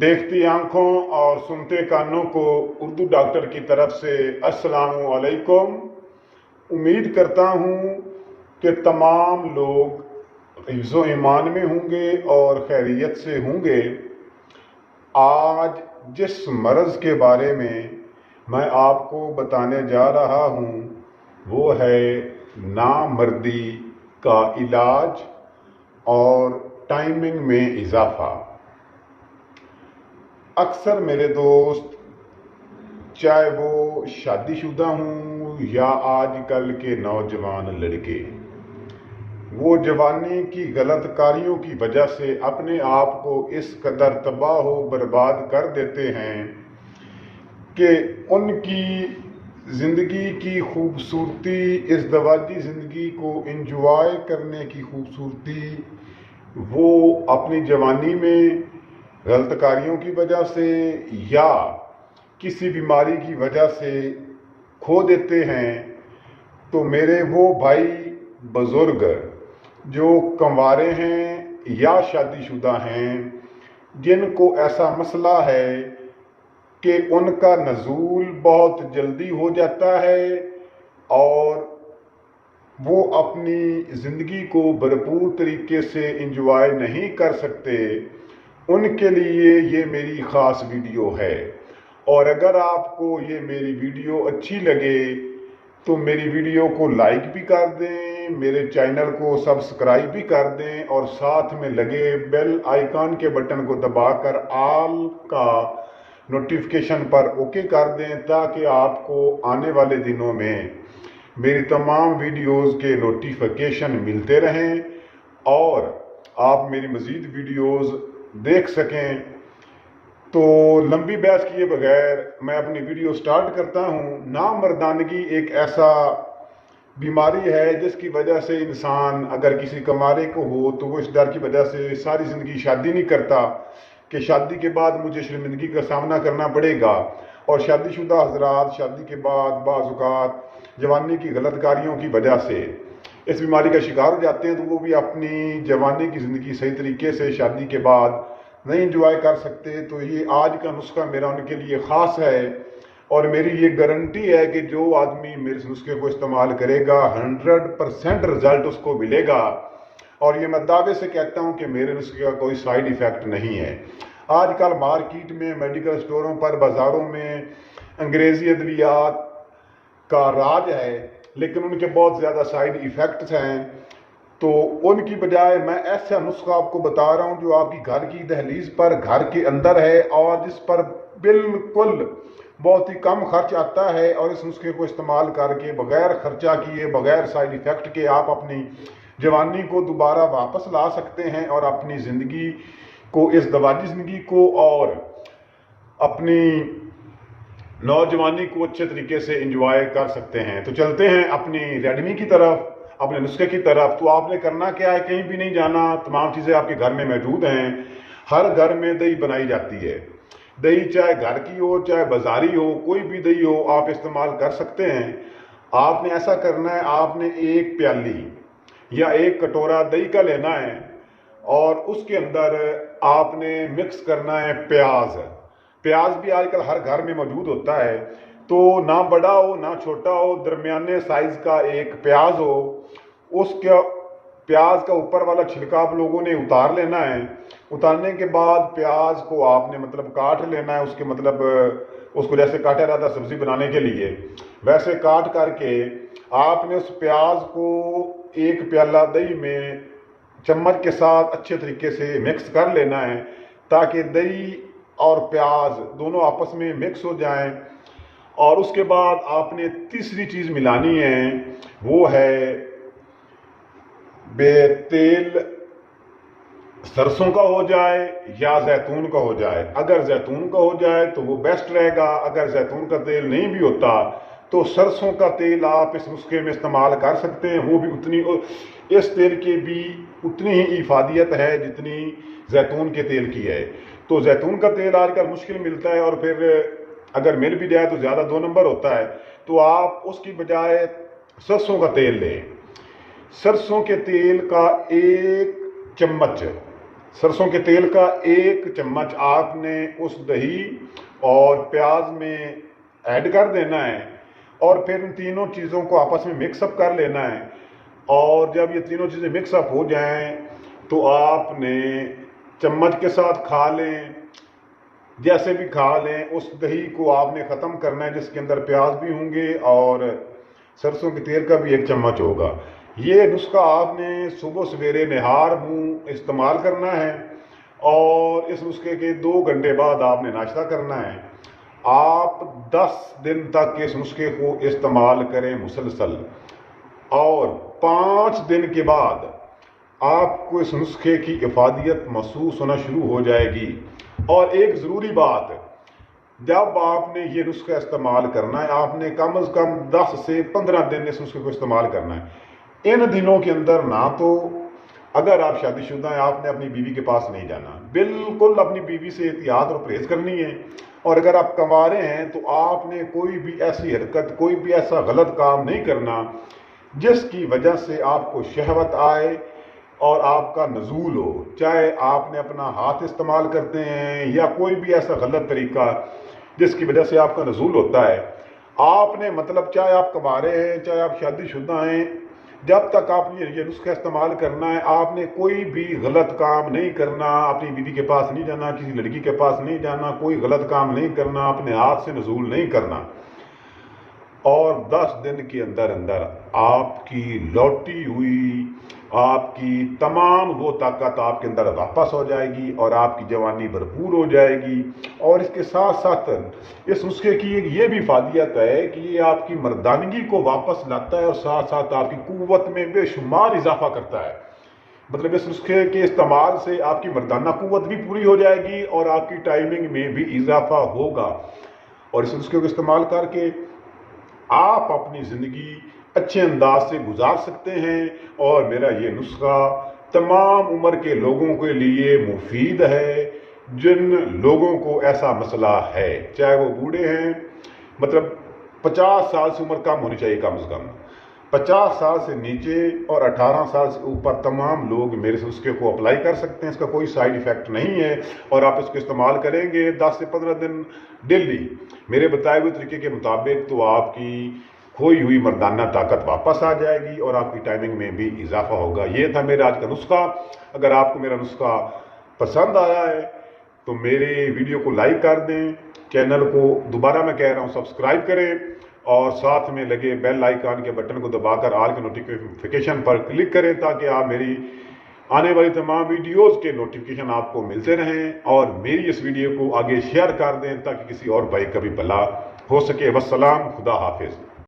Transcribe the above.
देखती आंखों और सुनते कानों को उर्दू डॉक्टर की तरफ से अस्सलामु अलैकुम। उम्मीद करता हूँ कि तमाम लोग हिफ्ज़ो ईमान में होंगे और खैरियत से होंगे। आज जिस मर्ज़ के बारे में मैं आपको बताने जा रहा हूँ वो है नामर्दी का इलाज और टाइमिंग में इजाफ़ा। अक्सर मेरे दोस्त, चाहे वो शादीशुदा हों या आजकल के नौजवान लड़के, वो जवानी की गलत कारियों की वजह से अपने आप को इस कदर तबाह व बर्बाद कर देते हैं कि उनकी ज़िंदगी की खूबसूरती, इस दवाजी ज़िंदगी को एंजॉय करने की खूबसूरती वो अपनी जवानी में गलत कारियों की वजह से या किसी बीमारी की वजह से खो देते हैं। तो मेरे वो भाई बुज़ुर्ग जो कंवारे हैं या शादीशुदा हैं, जिनको ऐसा मसला है कि उनका नज़ूल बहुत जल्दी हो जाता है और वो अपनी ज़िंदगी को भरपूर तरीके से एंजॉय नहीं कर सकते, उनके लिए ये मेरी ख़ास वीडियो है। और अगर आपको ये मेरी वीडियो अच्छी लगे तो मेरी वीडियो को लाइक भी कर दें, मेरे चैनल को सब्सक्राइब भी कर दें और साथ में लगे बेल आइकन के बटन को दबाकर ऑल का नोटिफिकेशन पर ओके कर दें, ताकि आपको आने वाले दिनों में मेरी तमाम वीडियोस के नोटिफिकेशन मिलते रहें और आप मेरी मज़ीद वीडियोस देख सकें। तो लंबी बहस किए बगैर मैं अपनी वीडियो स्टार्ट करता हूँ। नामर्दानगी एक ऐसा बीमारी है जिसकी वजह से इंसान अगर किसी कमारे को हो तो वो इस डर की वजह से सारी ज़िंदगी शादी नहीं करता कि शादी के बाद मुझे शर्मिंदगी का सामना करना पड़ेगा। और शादीशुदा हजरात शादी के बाद बाज़ औक़ात जवानी की गलत कारियों की वजह से इस बीमारी का शिकार हो जाते हैं, तो वो भी अपनी जवानी की ज़िंदगी सही तरीके से शादी के बाद नहीं एंजॉय कर सकते। तो ये आज का नुस्खा मेरा उनके लिए ख़ास है और मेरी ये गारंटी है कि जो आदमी मेरे नुस्खे को इस्तेमाल करेगा 100% रिज़ल्ट उसको मिलेगा। और ये मैं दावे से कहता हूँ कि मेरे नुस्खे का कोई साइड इफ़ेक्ट नहीं है। आजकल मार्केट में, मेडिकल स्टोरों पर, बाज़ारों में अंग्रेज़ी अद्वियात का राज है, लेकिन उनके बहुत ज़्यादा साइड इफ़ेक्ट्स हैं। तो उनकी बजाय मैं ऐसा नुस्खा आपको बता रहा हूँ जो आपकी घर की दहलीज पर, घर के अंदर है और जिस पर बिल्कुल बहुत ही कम खर्च आता है। और इस नुस्खे को इस्तेमाल करके बग़ैर ख़र्चा किए, बग़ैर साइड इफ़ेक्ट के आप अपनी जवानी को दोबारा वापस ला सकते हैं और अपनी ज़िंदगी को, इस दवाजी ज़िंदगी को और अपनी नौजवानी को अच्छे तरीके से एंजॉय कर सकते हैं। तो चलते हैं अपनी रेडमी की तरफ, अपने नुस्खे की तरफ। तो आपने करना क्या है, कहीं भी नहीं जाना, तमाम चीज़ें आपके घर में मौजूद हैं। हर घर में दही बनाई जाती है। दही चाहे घर की हो, चाहे बाज़ारी हो, कोई भी दही हो आप इस्तेमाल कर सकते हैं। आपने ऐसा करना है, आपने एक प्याली या एक कटोरा दही का लेना है और उसके अंदर आपने मिक्स करना है प्याज। प्याज भी आजकल हर घर में मौजूद होता है, तो ना बड़ा हो ना छोटा हो, दरमियाने साइज़ का एक प्याज हो। उसका प्याज का ऊपर वाला छिलका आप लोगों ने उतार लेना है। उतारने के बाद प्याज को आपने काट लेना है, उसके उसको जैसे काटा जाता है सब्ज़ी बनाने के लिए, वैसे काट करके आपने उस प्याज को एक प्याला दही में चम्मच के साथ अच्छे तरीके से मिक्स कर लेना है, ताकि दही और प्याज दोनों आपस में मिक्स हो जाएं। और उसके बाद आपने तीसरी चीज़ मिलानी है, वो है तेल सरसों का हो जाए या जैतून का हो जाए। अगर जैतून का हो जाए तो वो बेस्ट रहेगा। अगर जैतून का तेल नहीं भी होता तो सरसों का तेल आप इस नुस्खे में इस्तेमाल कर सकते हैं। वो भी इस तेल की भी उतनी ही इफादियत है जितनी जैतून के तेल की है। तो जैतून का तेल आजकल मुश्किल मिलता है और फिर अगर मिल भी जाए तो ज़्यादा 2 नंबर होता है। तो आप उसकी बजाय सरसों का तेल लें। सरसों के तेल का 1 चम्मच सरसों के तेल का 1 चम्मच आपने उस दही और प्याज में ऐड कर देना है और फिर इन तीनों चीज़ों को आपस में मिक्सअप कर लेना है। और जब ये तीनों चीज़ें मिक्सअप हो जाएं तो आपने चम्मच के साथ खा लें, जैसे भी खा लें। उस दही को आपने ख़त्म करना है जिसके अंदर प्याज भी होंगे और सरसों के तेल का भी 1 चम्मच होगा। ये नुस्खा आपने सुबह सवेरे निहार मुँह इस्तेमाल करना है और इस नुस्खे के 2 घंटे बाद आपने नाश्ता करना है। आप 10 दिन तक इस नुस्खे को इस्तेमाल करें मुसलसल और 5 दिन के बाद आपको इस नुस्खे की इफादियत महसूस होना शुरू हो जाएगी। और एक ज़रूरी बात, जब आपने ये नुस्खा इस्तेमाल करना है आपने कम अज़ कम 10 से 15 दिन इस नुस्खे को इस्तेमाल करना है। इन दिनों के अंदर ना तो अगर आप शादीशुदा हैं आपने अपनी बीवी के पास नहीं जाना, बिल्कुल अपनी बीवी से एहतियात और परहेज़ करनी है। और अगर आप कंवारे हैं तो आपने कोई भी ऐसी हरकत, कोई भी ऐसा गलत काम नहीं करना जिसकी वजह से आपको शहवत आए और आपका नजूल हो। चाहे आपने अपना हाथ इस्तेमाल करते हैं या कोई भी ऐसा गलत तरीका जिसकी वजह से आपका नजूल होता है, आपने मतलब चाहे आप कंवारे हैं चाहे आप शादीशुदा हैं, जब तक आपने ये नुस्खा इस्तेमाल करना है आपने कोई भी गलत काम नहीं करना। अपनी बीवी के पास नहीं जाना, किसी लड़की के पास नहीं जाना, कोई गलत काम नहीं करना, अपने हाथ से नजूल नहीं करना। और 10 दिन के अंदर अंदर आपकी लौटी हुई आपकी तमाम वो ताकत आपके अंदर वापस हो जाएगी और आपकी जवानी भरपूर हो जाएगी। और इसके साथ साथ इस नुस्खे की एक ये भी फादियत है कि ये आपकी मर्दानगी को वापस लाता है और साथ साथ आपकी कुव्वत में बेशुमार इजाफा करता है। मतलब इस नुस्खे के इस्तेमाल से आपकी मर्दाना कुव्वत भी पूरी हो जाएगी और आपकी टाइमिंग में भी इजाफा होगा। और इस नुस्खे को इस्तेमाल करके आप अपनी ज़िंदगी अच्छे अंदाज से गुजार सकते हैं। और मेरा ये नुस्खा तमाम उम्र के लोगों के लिए मुफीद है। जिन लोगों को ऐसा मसला है, चाहे वो बूढ़े हैं, मतलब 50 साल से उम्र कम होनी चाहिए, कम से कम 50 साल से नीचे और 18 साल से ऊपर तमाम लोग मेरे से नुस्खे को अप्लाई कर सकते हैं। इसका कोई साइड इफ़ेक्ट नहीं है और आप इसको इस्तेमाल करेंगे 10 से 15 दिन डेली मेरे बताए हुए तरीके के मुताबिक तो आपकी खोई हुई मर्दाना ताकत वापस आ जाएगी और आपकी टाइमिंग में भी इजाफा होगा। ये था मेरा आज का नुस्खा। अगर आपको मेरा नुस्खा पसंद आया है तो मेरे वीडियो को लाइक कर दें, चैनल को दोबारा मैं कह रहा हूँ सब्सक्राइब करें और साथ में लगे बेल आइकन के बटन को दबाकर ऑल के नोटिफिकेशन पर क्लिक करें ताकि आप मेरी आने वाली तमाम वीडियोस के नोटिफिकेशन आपको मिलते रहें। और मेरी इस वीडियो को आगे शेयर कर दें ताकि किसी और भाई का भी भला हो सके। वस्सलाम, खुदा हाफिज़।